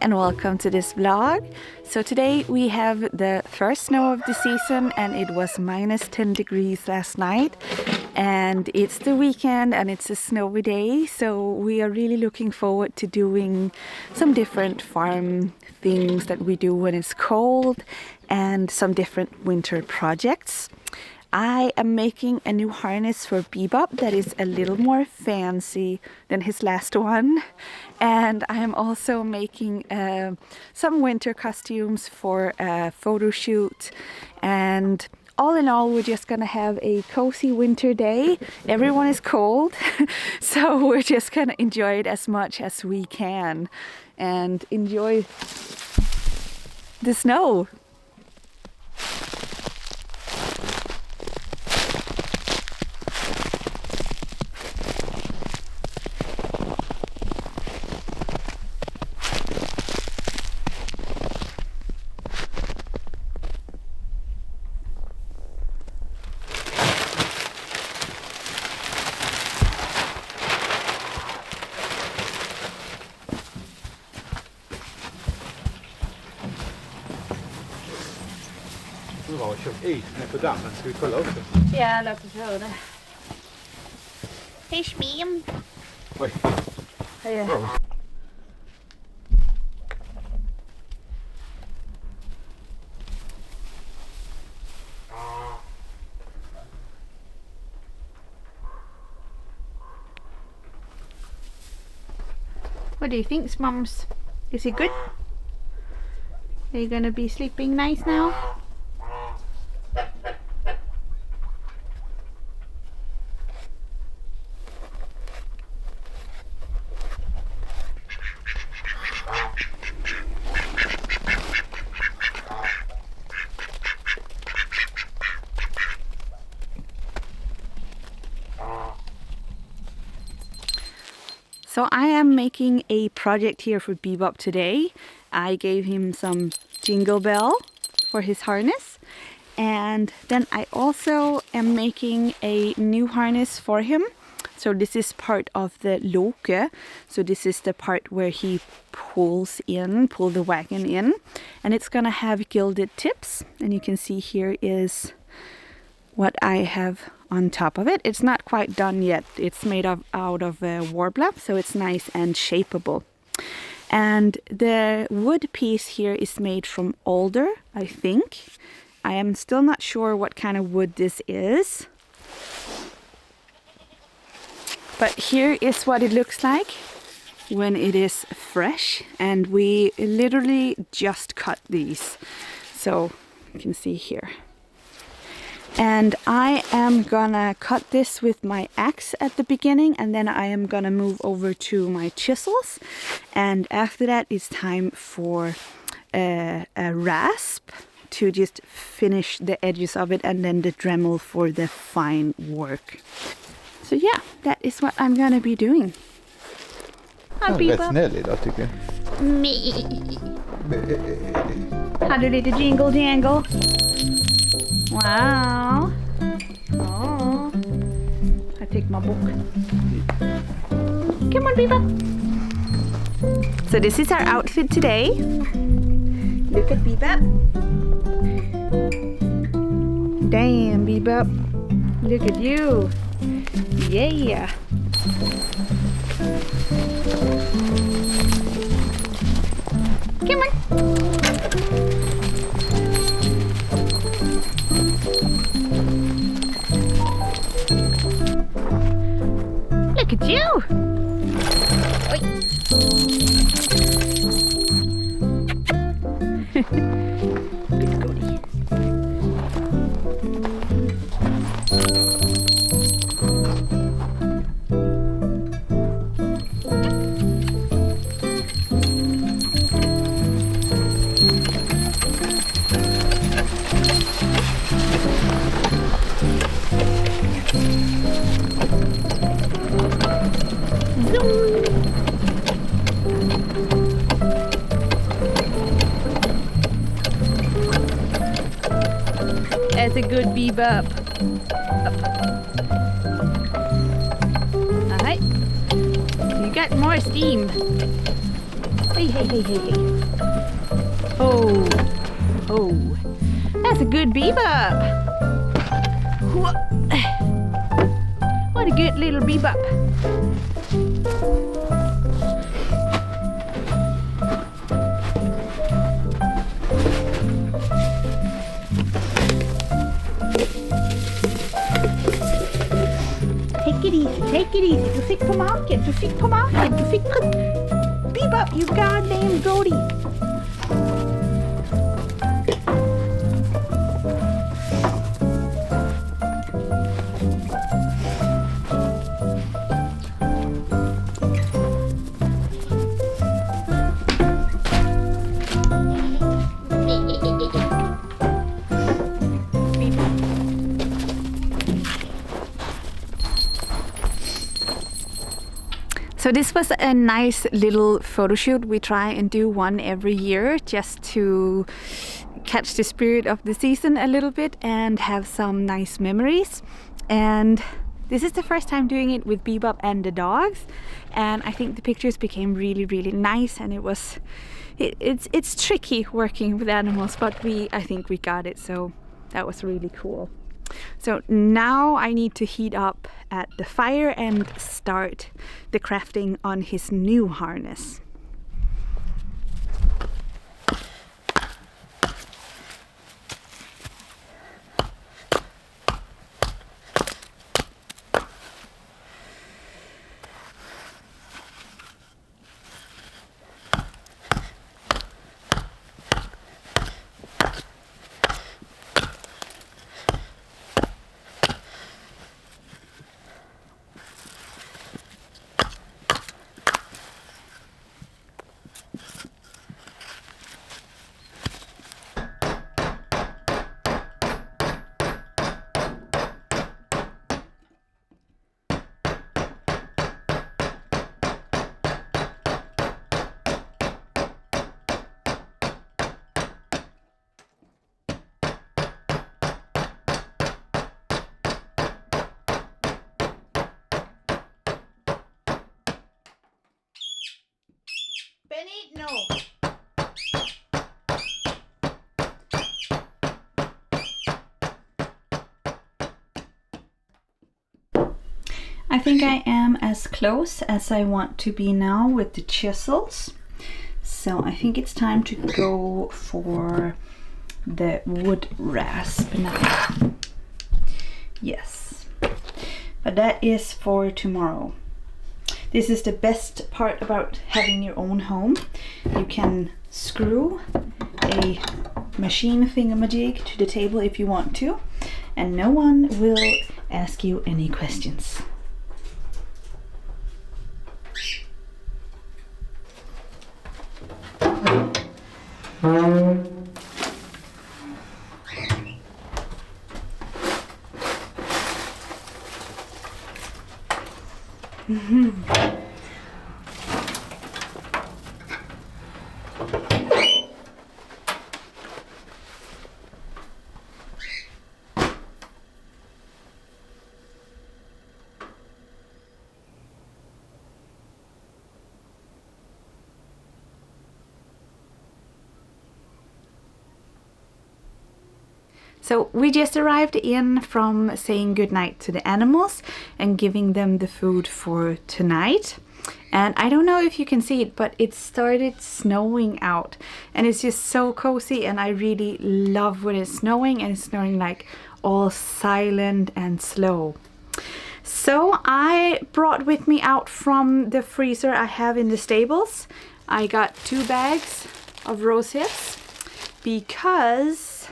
and welcome to this vlog. So today we have the first snow of the season and it was minus 10 degrees last night. And it's the weekend and it's a snowy day, so we are really looking forward to doing some different farm things that we do when it's cold and some different winter projects. I am making a new harness for Bebop that is a little more fancy than his last one. And I am also making some winter costumes for a photo shoot. And all in all, we're just gonna have a cozy winter day. Everyone is cold, so we're just gonna enjoy it as much as we can and enjoy the snow. Nu har jag köpt is ner på dammen, ska vi kolla också? Ja, låt oss göra det. Hej Smim! Oj! Hej! What do you think, Mums? Is it good? Are you gonna be sleeping nice now? So I am making a project here for Bebop today. I gave him some jingle bell for his harness, and then I also am making a new harness for him. So this is part of the loke. So this is the part where he pull the wagon in, and it's gonna have gilded tips. And you can see here is what I have on top of it. It's not quite done yet. It's made out of warbler, so it's nice and shapeable. And the wood piece here is made from alder, I think. I am still not sure what kind of wood this is. But here is what it looks like when it is fresh. And we literally just cut these. So you can see here. And I am gonna cut this with my axe at the beginning, and then I am gonna move over to my chisels. And after that, it's time for a rasp to just finish the edges of it, and then the Dremel for the fine work. So yeah, that is what I'm gonna be doing. Han är rätt snäll idag tycker jag. Har du lite jingle jangle? Wow. Oh. I take my book. Come on, Bebop. So this is our outfit today. Look at Bebop. Damn, Bebop. Look at you. Yeah. Come on. Look at you! Oi. Good goodie. That's a good Bebop. Alright. You got more steam. Hey, hey, hey, hey, hey. Oh, oh, that's a good bebop. What a good little bebop. Take it easy, take it easy. Du fick på marken, du fick på marken, du fick på... Bebop, you goddamn goatie. So this was a nice little photo shoot. We try and do one every year just to catch the spirit of the season a little bit and have some nice memories. And this is the first time doing it with Bebop and the dogs, and I think the pictures became really, really nice. And it's tricky working with animals, but I think we got it, so that was really cool. So now I need to heat up at the fire and start the crafting on his new harness. Benny, no. I think I am as close as I want to be now with the chisels. So I think it's time to go for the wood rasp now. Yes, but that is for tomorrow. This is the best part about having your own home. You can screw a machine thingamajig to the table if you want to, and no one will ask you any questions. So we just arrived in from saying goodnight to the animals and giving them the food for tonight. And I don't know if you can see it, but it started snowing out, and it's just so cozy, and I really love when it's snowing, and it's snowing like all silent and slow. So I brought with me out from the freezer I have in the stables, I got 2 bags of rose hips because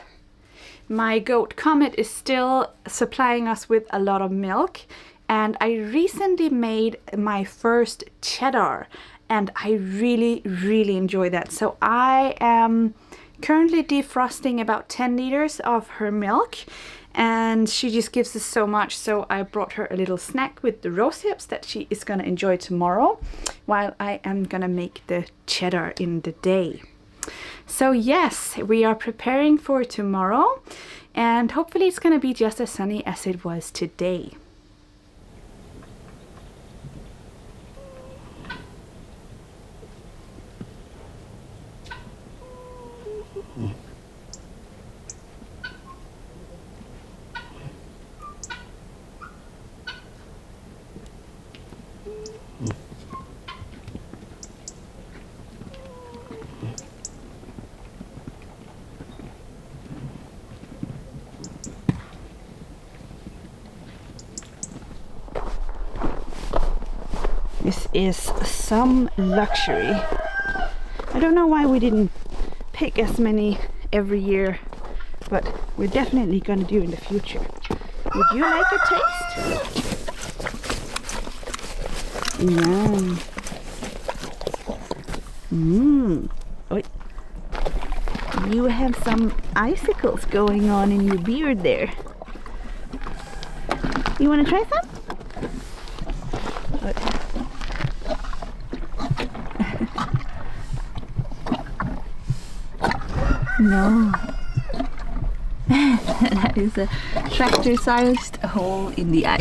my goat Comet is still supplying us with a lot of milk, and I recently made my first cheddar, and I really enjoy that. So I am currently defrosting about 10 liters of her milk, and she just gives us so much, so I brought her a little snack with the rose hips that she is gonna enjoy tomorrow, while I am gonna make the cheddar in the day. So yes, we are preparing for tomorrow, and hopefully it's gonna be just as sunny as it was today. This is some luxury. I don't know why we didn't pick as many every year, but we're definitely gonna do in the future. Would you like a taste? Yum. Wait. You have some icicles going on in your beard there. You want to try some? No. That is a tractor-sized hole in the ice.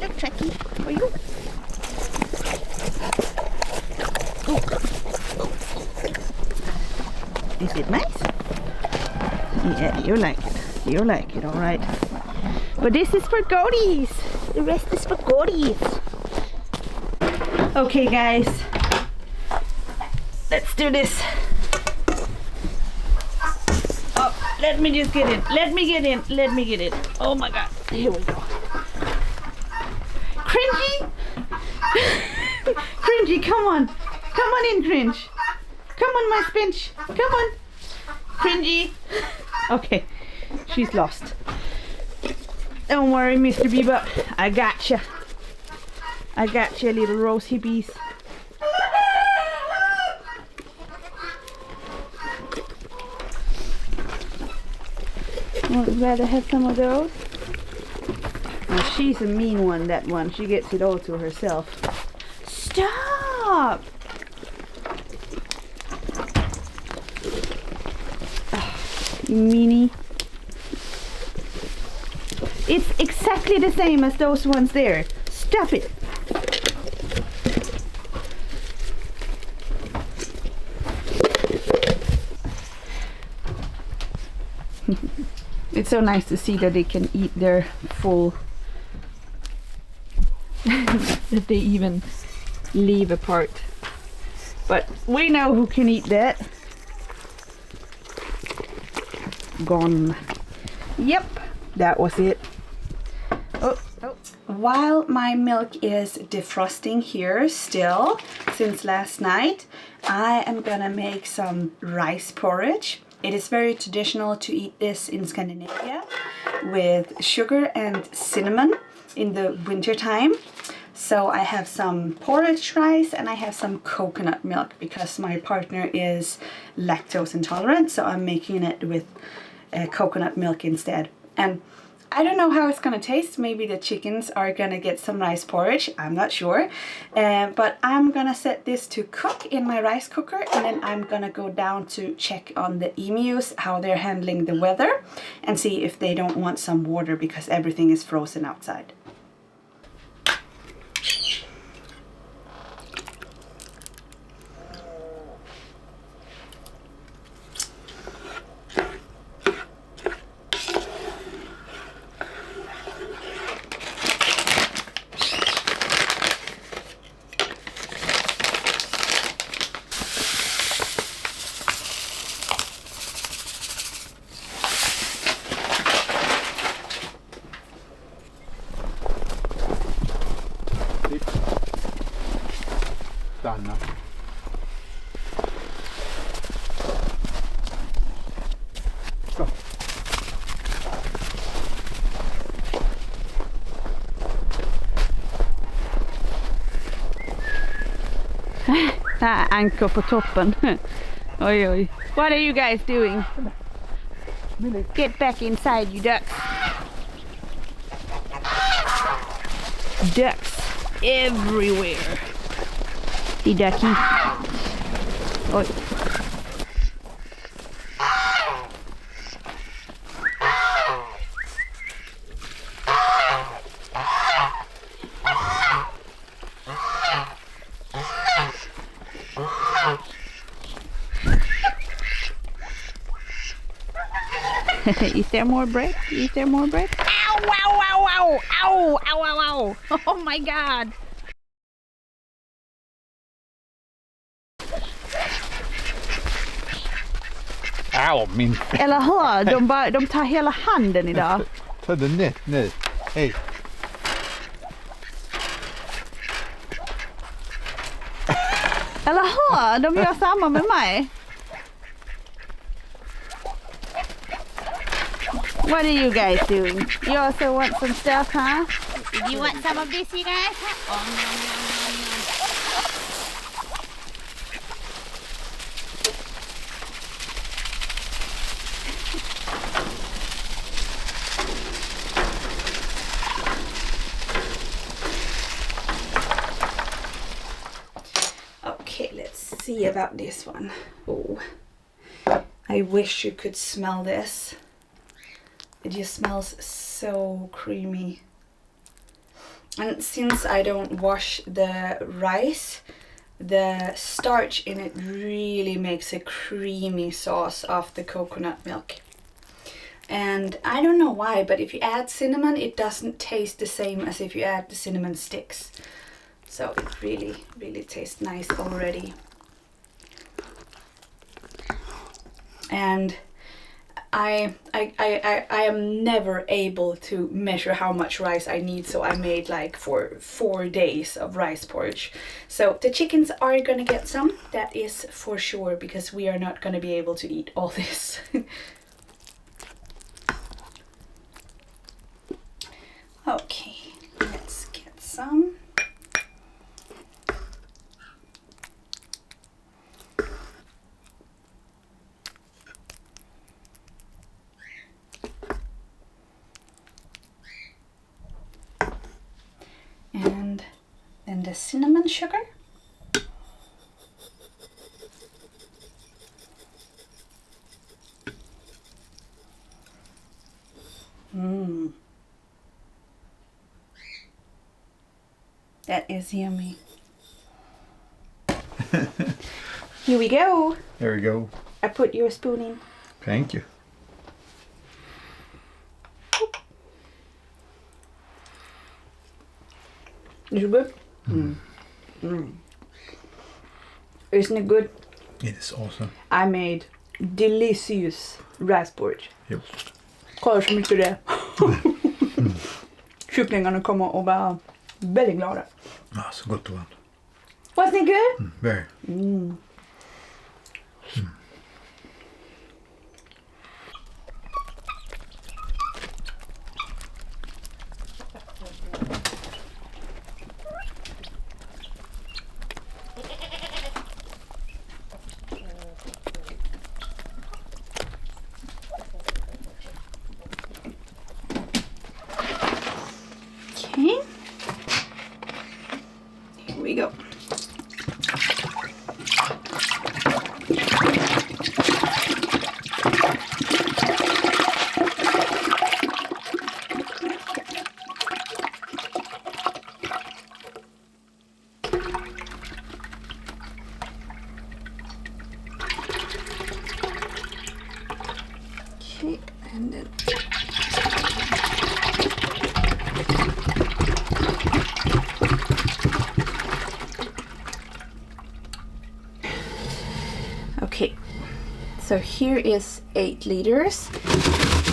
Look, Trekkie, for you. Is it nice? Yeah, you like it. You like it, all right. But this is for goodies. The rest is for goodies. Okay, guys. Let's do this. Oh, let me just get in. Let me get in. Let me get in. Oh my God. Here we go. Cringy. Cringy, come on. Come on in, Cringe. Come on, my Spinch. Come on. Cringy. Okay, she's lost. Don't worry, Mr. Bieber. I gotcha. I gotcha, little rose hippies. Would rather have some of those. Oh, she's a mean one, that one. She gets it all to herself. Stop! You meanie. It's exactly the same as those ones there. Stop it. It's so nice to see that they can eat their full that they even leave a part. But we know who can eat that. Gone. Yep, that was it. Oh. While my milk is defrosting here still since last night, I am gonna make some rice porridge. It is very traditional to eat this in Scandinavia with sugar and cinnamon in the winter time. So I have some porridge rice and I have some coconut milk because my partner is lactose intolerant, so I'm making it with coconut milk instead. And I don't know how it's gonna taste. Maybe the chickens are gonna get some rice porridge. I'm not sure. But I'm gonna set this to cook in my rice cooker, and then I'm gonna go down to check on the emus, how they're handling the weather, and see if they don't want some water because everything is frozen outside. Stanna. Så. Anchor på toppen. Oj, oj. What are you guys doing? Get back inside, you ducks. Ducks everywhere. The ducky. Oj. Is there more bread? Is there more bread? Ow, ow, ow, ow, ow, ow, ow, ow. Oh my God. Au, min. Eller hur? De tar hela handen idag. Ta det nätt nu. Hej. Ja, de gör samma med mig. What are you guys doing? You also want some stuff, huh? You want some of this, you guys? Oh, nom, nom, nom, nom. Okay, let's see about this one. Oh, I wish you could smell this. It just smells so creamy. And since I don't wash the rice, the starch in it really makes a creamy sauce of the coconut milk. And I don't know why, but if you add cinnamon, it doesn't taste the same as if you add the cinnamon sticks. So it really, really tastes nice already. And I am never able to measure how much rice I need, so I made like for 4 days of rice porridge. So the chickens are gonna get some, that is for sure, because we are not gonna be able to eat all this. Okay, let's get some. And then the cinnamon sugar. That is yummy. Here we go. There we go. I put your spoon in. Thank you. Is it good? Isn't it good? It is awesome. I made delicious rice porridge. Yep. Kolla så mycket det är. Kycklingarna kommer och vara väldigt glada. Ah, så gott det var. Wasn't it good? Very. Okay. Here we go. Okay, and then okay, so here is 8 liters,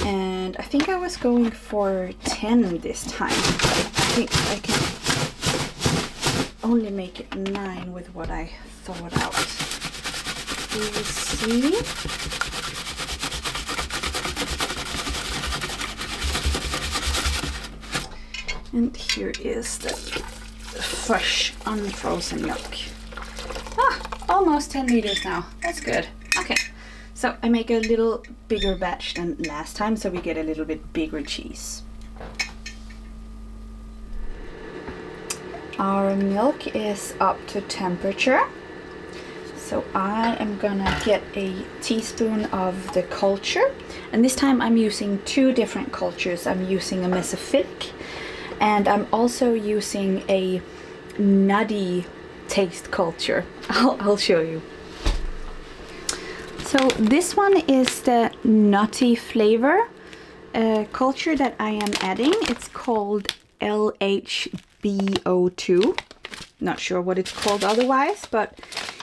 and I think I was going for 10 this time, but I think I can only make it 9 with what I thought out. We will see. And here is the fresh unfrozen milk. Ah, almost 10 liters now. That's good. Okay, so I make a little bigger batch than last time, so we get a little bit bigger cheese. Our milk is up to temperature. So I am gonna get a teaspoon of the culture. And this time I'm using 2 different cultures. I'm using a mesophilic, and I'm also using a nutty taste culture. I'll show you. So this one is the nutty flavor culture that I am adding. It's called LHBO2. Not sure what it's called otherwise, but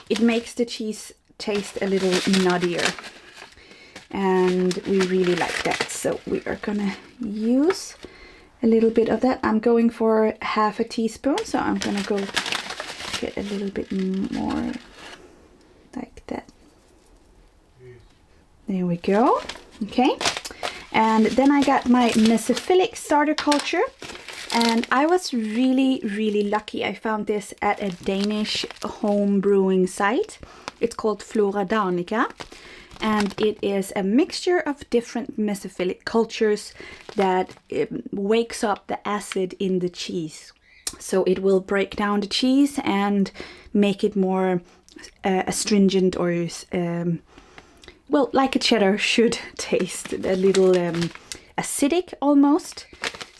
it makes the cheese taste a little nuttier. And we really like that. So we are gonna use a little bit of that. I'm going for half a teaspoon, so I'm gonna go get a little bit more. There we go. Okay. And then I got my mesophilic starter culture. And I was really, really lucky. I found this at a Danish home brewing site. It's called Flora Danica. And it is a mixture of different mesophilic cultures that wakes up the acid in the cheese. So it will break down the cheese and make it more astringent, or well, like a cheddar should taste, a little acidic almost.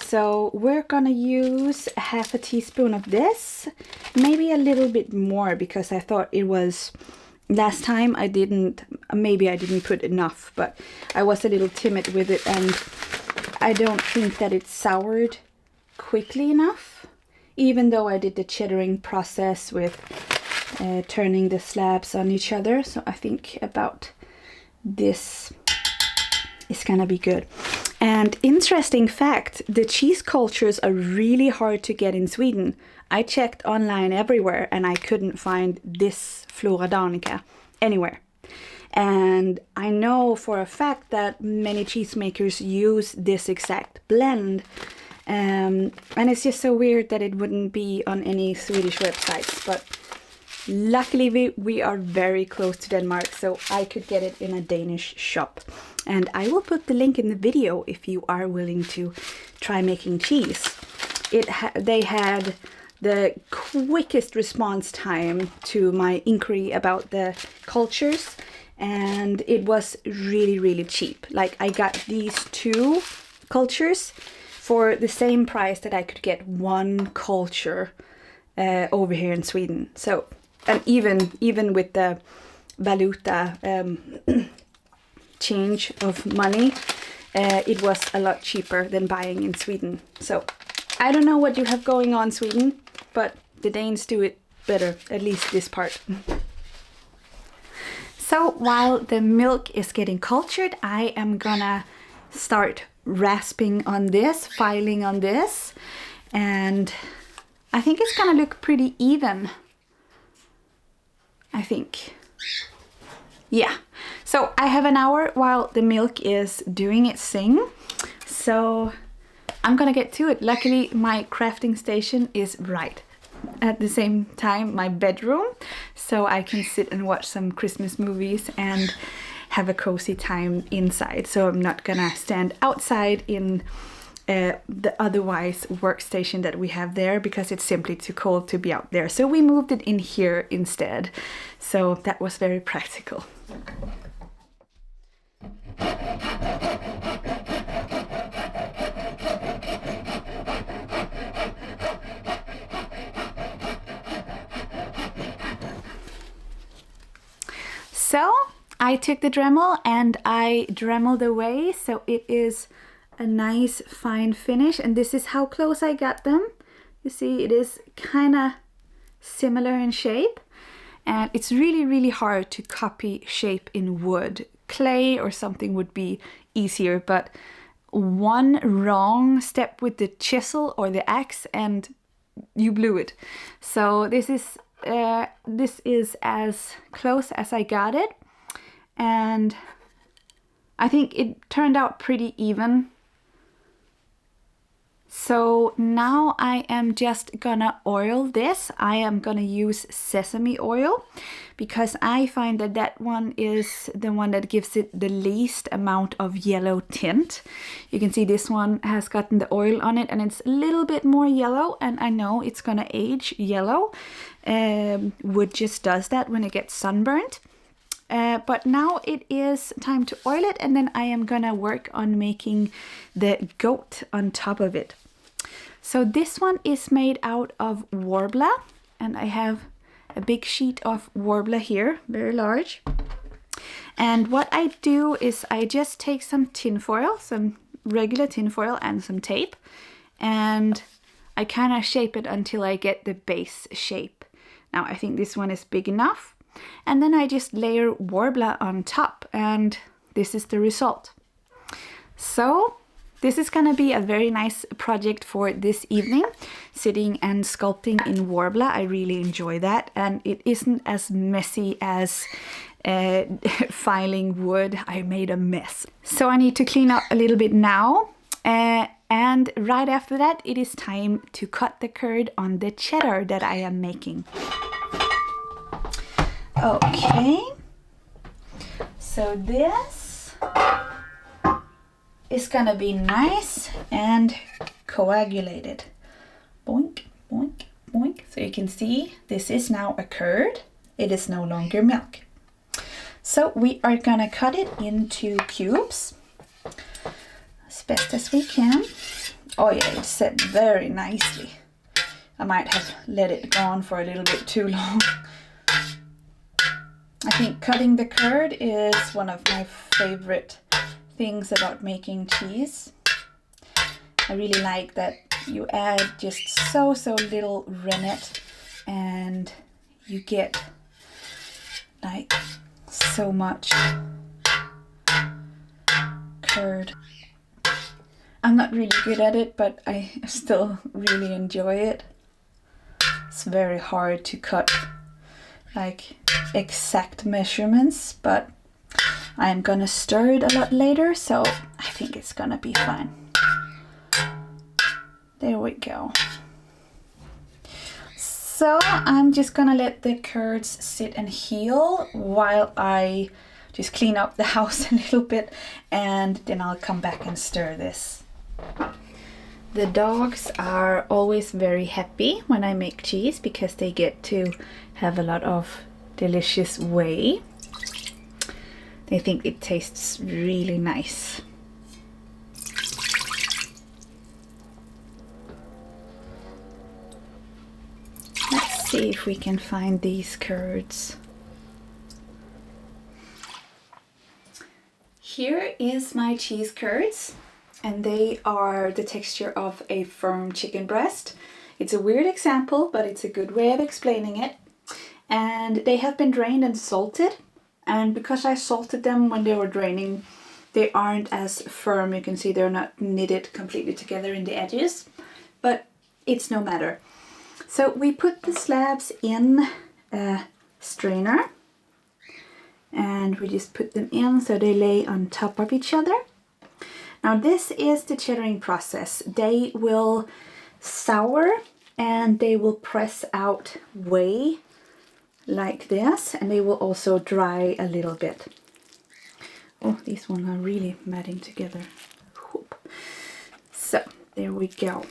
So we're gonna use half a teaspoon of this, maybe a little bit more, because I thought it was, last time I didn't put enough, but I was a little timid with it, and I don't think that it soured quickly enough, even though I did the cheddaring process with turning the slabs on each other. So I think about this is gonna be good. And interesting fact, the cheese cultures are really hard to get in Sweden. I checked online everywhere and I couldn't find this Flora Danica anywhere. And I know for a fact that many cheesemakers use this exact blend. And it's just so weird that it wouldn't be on any Swedish websites. But luckily we are very close to Denmark, so I could get it in a Danish shop. And I will put the link in the video if you are willing to try making cheese. They had the quickest response time to my inquiry about the cultures, and it was really, really cheap. Like, I got these 2 cultures for the same price that I could get 1 culture over here in Sweden. So, and even with the valuta change of money, it was a lot cheaper than buying in Sweden. So I don't know what you have going on, Sweden, but the Danes do it better, at least this part. So while the milk is getting cultured, I am gonna start rasping on this, filing on this, and I think it's gonna look pretty even. I think. Yeah. So I have an hour while the milk is doing its thing. So I'm gonna get to it. Luckily, my crafting station is right at the same time my bedroom, so I can sit and watch some Christmas movies and have a cozy time inside. So I'm not gonna stand outside in the otherwise workstation that we have there, because it's simply too cold to be out there. So we moved it in here instead. So that was very practical. So I took the Dremel and I Dremeled away, so it is a nice fine finish, and this is how close I got them. You see, it is kind of similar in shape, and it's really, really hard to copy shape in wood. Clay or something would be easier, but one wrong step with the chisel or the axe and you blew it. So this is as close as I got it, and I think it turned out pretty even. So now I am just gonna oil this. I am gonna use sesame oil because I find that that one is the one that gives it the least amount of yellow tint. You can see this one has gotten the oil on it and it's a little bit more yellow, and I know it's gonna age yellow. Wood just does that when it gets sunburnt. But now it is time to oil it, and then I am gonna work on making the goat on top of it. So this one is made out of warbler, and I have a big sheet of warbler here, very large. And what I do is I just take some tinfoil, some regular tinfoil and some tape, and I kind of shape it until I get the base shape. Now I think this one is big enough. And then I just layer warbler on top, and this is the result. So this is gonna be a very nice project for this evening, sitting and sculpting in warbler. I really enjoy that, and it isn't as messy as filing wood, I made a mess. So I need to clean up a little bit now. And right after that, it is time to cut the curd on the cheddar that I am making. Okay. So this is gonna be nice and coagulated. Boink, boink, boink. So you can see this is now a curd. It is no longer milk. So we are gonna cut it into cubes as best as we can. Oh yeah, it's set very nicely. I might have let it go on for a little bit too long. I think cutting the curd is one of my favorite things about making cheese. I really like that you add just so little rennet and you get like so much curd. I'm not really good at it, but I still really enjoy it. It's very hard to cut like exact measurements, but I'm gonna stir it a lot later, so I think it's gonna be fine. There we go. So I'm just gonna let the curds sit and heal while I just clean up the house a little bit, and then I'll come back and stir this. The dogs are always very happy when I make cheese because they get to have a lot of delicious whey. They think it tastes really nice. Let's see if we can find these curds. Here is my cheese curds, and they are the texture of a firm chicken breast. It's a weird example, but it's a good way of explaining it. And they have been drained and salted, and because I salted them when they were draining, they aren't as firm. You can see they're not knitted completely together in the edges, but it's no matter. So we put the slabs in a strainer, and we just put them in so they lay on top of each other. Now this is the cheddaring process. They will sour and they will press out whey like this, and they will also dry a little bit. Oh, these ones are really matting together. Whoop. So there we go.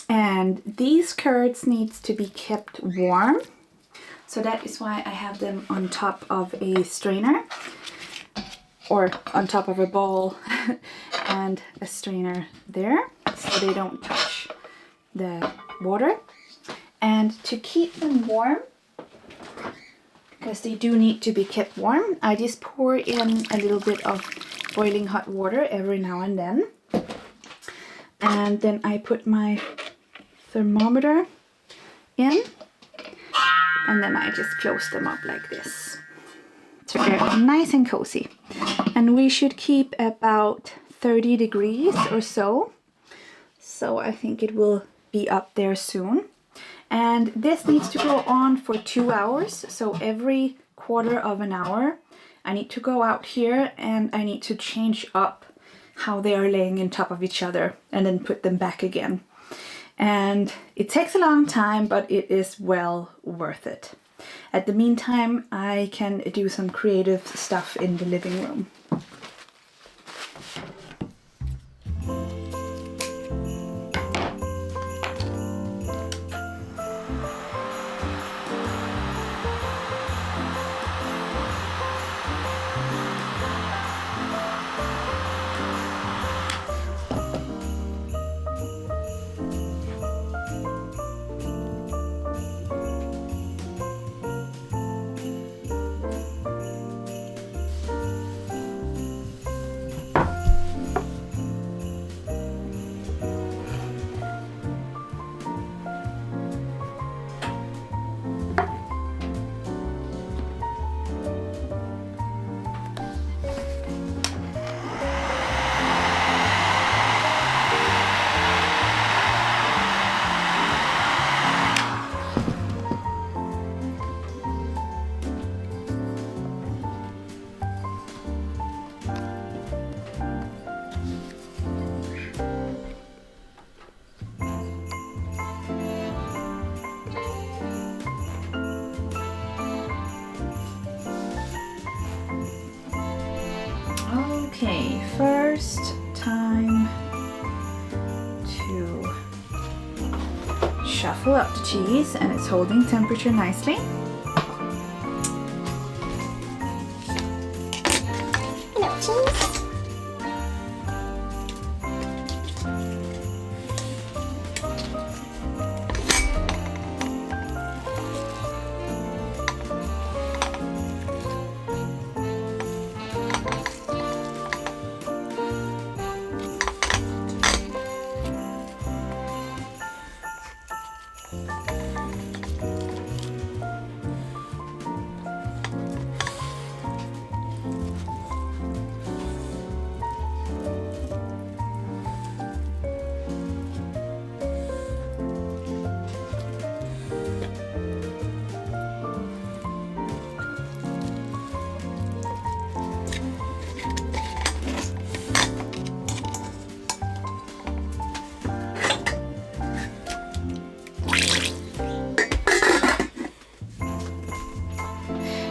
And these curds needs to be kept warm. So that is why I have them on top of a strainer, or on top of a bowl and a strainer there, so they don't touch the water. And to keep them warm, because they do need to be kept warm, I just pour in a little bit of boiling hot water every now and then. And then I put my thermometer in, and then I just close them up like this. So they're nice and cozy. And we should keep about 30 degrees or so. So I think it will be up there soon. And this needs to go on for 2 hours. So every quarter of an hour, I need to go out here and I need to change up how they are laying on top of each other and then put them back again. And it takes a long time, but it is well worth it. At the meantime, I can do some creative stuff in the living room. Okay, first time to shuffle up the cheese, and it's holding temperature nicely. Hello, cheese.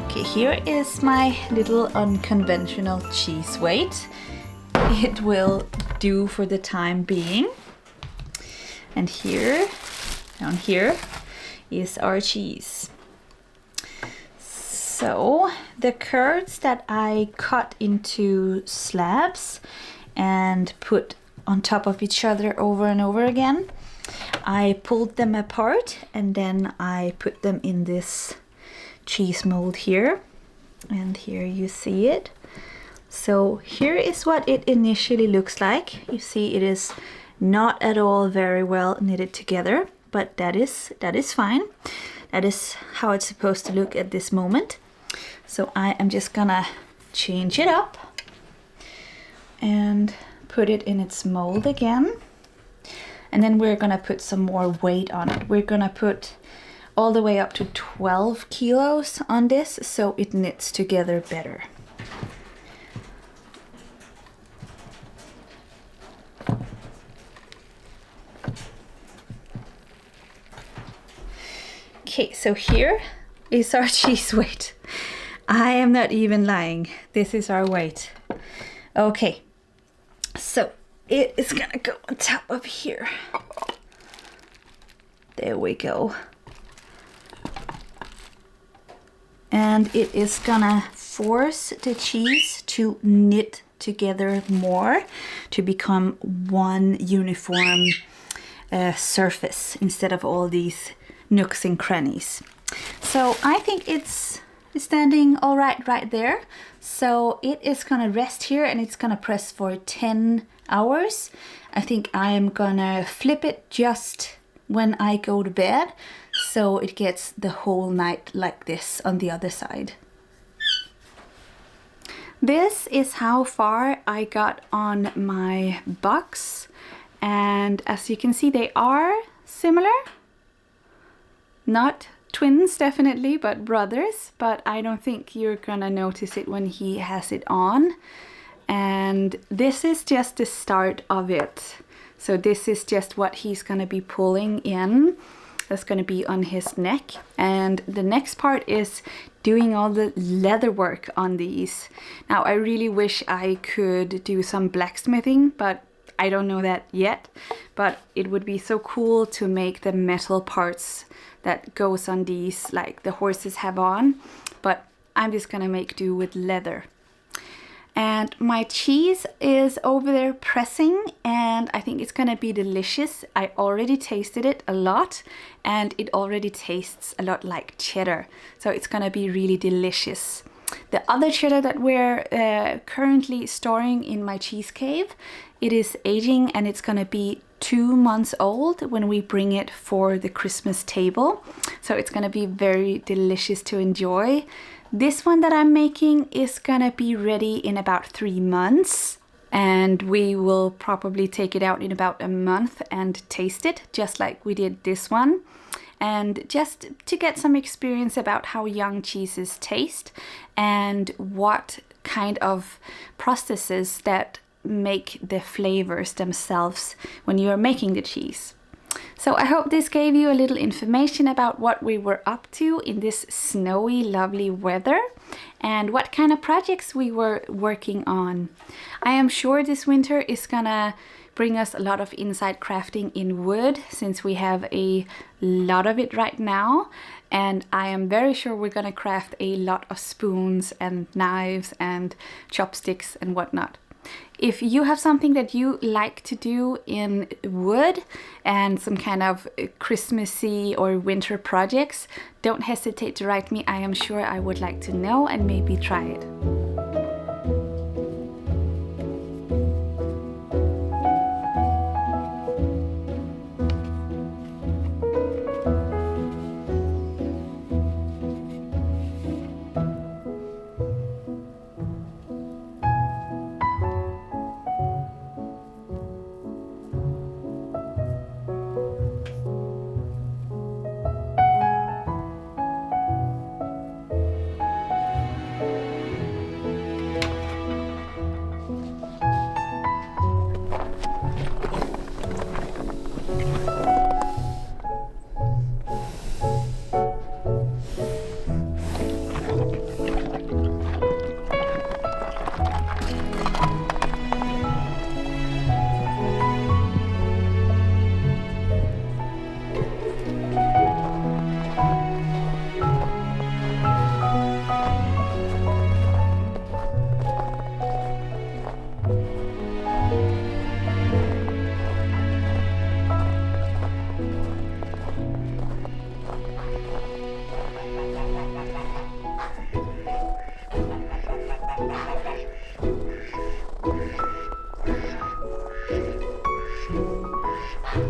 Okay, here is my little unconventional cheese weight. It will do for the time being. And here, down here, is our cheese. So the curds that I cut into slabs and put on top of each other over and over again, I pulled them apart and then I put them in this cheese mold here, and here you see it. So here is what it initially looks like. You see it is not at all very well knitted together, but that is fine. That is how it's supposed to look at this moment. So I am just gonna change it up and put it in its mold again, and then we're gonna put some more weight on it. We're gonna put all the way up to 12 kilos on this, so it knits together better. Okay, so here is our cheese weight. I am not even lying. This is our weight. Okay, so it is gonna go on top of here. There we go. And it is gonna force the cheese to knit together more, to become one uniform surface instead of all these nooks and crannies. So I think it's standing all right there. So it is gonna rest here and it's gonna press for 10 hours. I think I am gonna flip it just when I go to bed, so it gets the whole night like this on the other side. This is how far I got on my box, and as you can see they are similar. Not twins definitely, but brothers, but I don't think you're gonna notice it when he has it on. And this is just the start of it. So this is just what he's gonna be pulling in. That's gonna be on his neck. And the next part is doing all the leather work on these. Now I really wish I could do some blacksmithing, but I don't know that yet. But it would be so cool to make the metal parts that goes on these, like the horses have on. But I'm just gonna make do with leather. And my cheese is over there pressing, and I think it's gonna be delicious. I already tasted it a lot, and it already tastes a lot like cheddar. So it's gonna be really delicious. The other cheddar that we're currently storing in my cheese cave, it is aging and it's gonna be 2 months old when we bring it for the Christmas table. So it's gonna be very delicious to enjoy. This one that I'm making is gonna be ready in about 3 months, and we will probably take it out in about a month and taste it just like we did this one, and just to get some experience about how young cheeses taste and what kind of processes that make the flavors themselves when you're making the cheese. So I hope this gave you a little information about what we were up to in this snowy, lovely weather and what kind of projects we were working on. I am sure this winter is gonna bring us a lot of inside crafting in wood, since we have a lot of it right now, and I am very sure we're gonna craft a lot of spoons and knives and chopsticks and whatnot. If you have something that you like to do in wood and some kind of Christmassy or winter projects, don't hesitate to write me. I am sure I would like to know and maybe try it.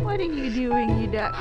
What are you doing, you ducks?